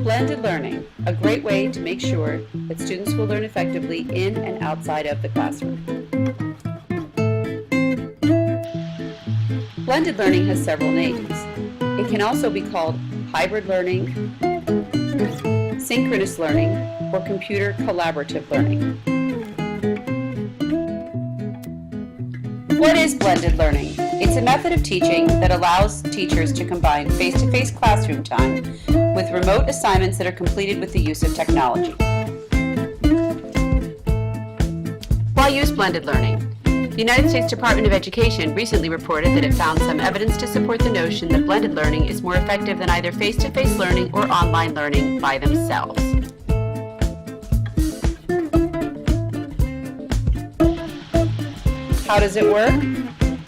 Blended learning, a great way to make sure that students will learn effectively in and outside of the classroom. Blended learning has several names. It can also be called hybrid learning, synchronous learning, or computer collaborative learning. What is blended learning? It's a method of teaching that allows teachers to combine face-to-face classroom time with remote assignments that are completed with the use of technology. Why use blended learning? The United States Department of Education recently reported that it found some evidence to support the notion that blended learning is more effective than either face-to-face learning or online learning by themselves. How does it work?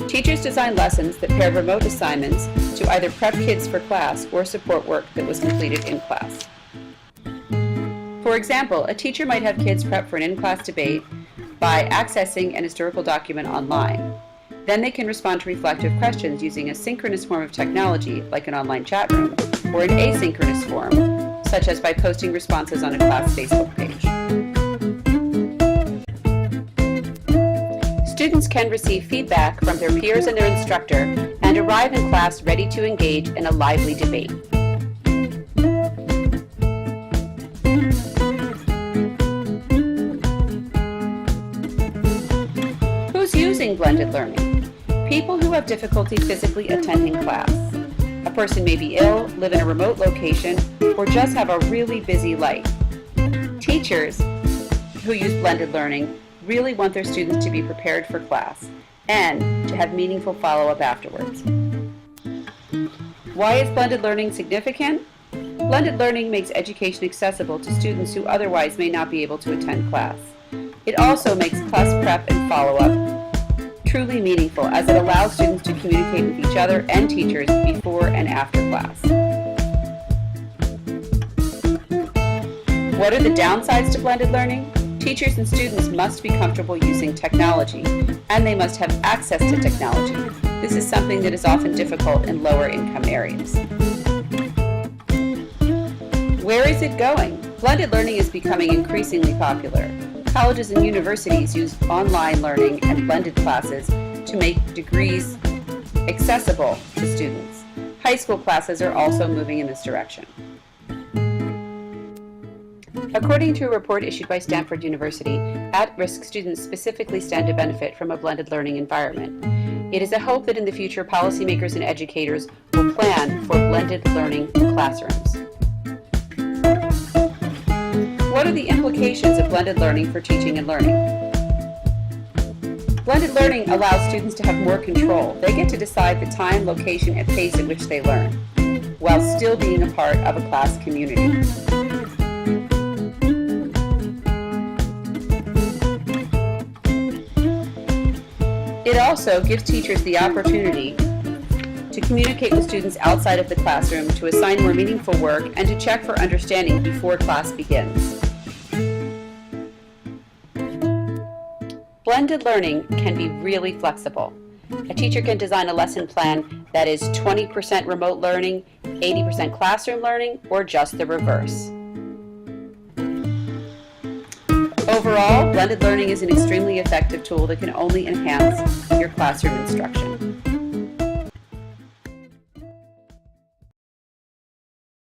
Teachers design lessons that pair remote assignments to either prep kids for class or support work that was completed in class. For example, a teacher might have kids prep for an in-class debate by accessing an historical document online. Then they can respond to reflective questions using a synchronous form of technology, like an online chat room, or an asynchronous form, such as by posting responses on a class Facebook page. Students can receive feedback from their peers and their instructor and arrive in class ready to engage in a lively debate. Who's using blended learning? People who have difficulty physically attending class. A person may be ill, live in a remote location, or just have a really busy life. Teachers who use blended learning really want their students to be prepared for class and to have meaningful follow-up afterwards. Why is blended learning significant? Blended learning makes education accessible to students who otherwise may not be able to attend class. It also makes class prep and follow-up truly meaningful, as it allows students to communicate with each other and teachers before and after class. What are the downsides to blended learning? Teachers and students must be comfortable using technology, and they must have access to technology. This is something that is often difficult in lower income areas. Where is it going? Blended learning is becoming increasingly popular. Colleges and universities use online learning and blended classes to make degrees accessible to students. High school classes are also moving in this direction. According to a report issued by Stanford University, at-risk students specifically stand to benefit from a blended learning environment. It is a hope that in the future, policymakers and educators will plan for blended learning classrooms. What are the implications of blended learning for teaching and learning? Blended learning allows students to have more control. They get to decide the time, location, and pace at which they learn, while still being a part of a class community. It also gives teachers the opportunity to communicate with students outside of the classroom, to assign more meaningful work, and to check for understanding before class begins. Blended learning can be really flexible. A teacher can design a lesson plan that is 20% remote learning, 80% classroom learning, or just the reverse. Overall, blended learning is an extremely effective tool that can only enhance your classroom instruction.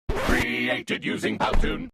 Created using Powtoon.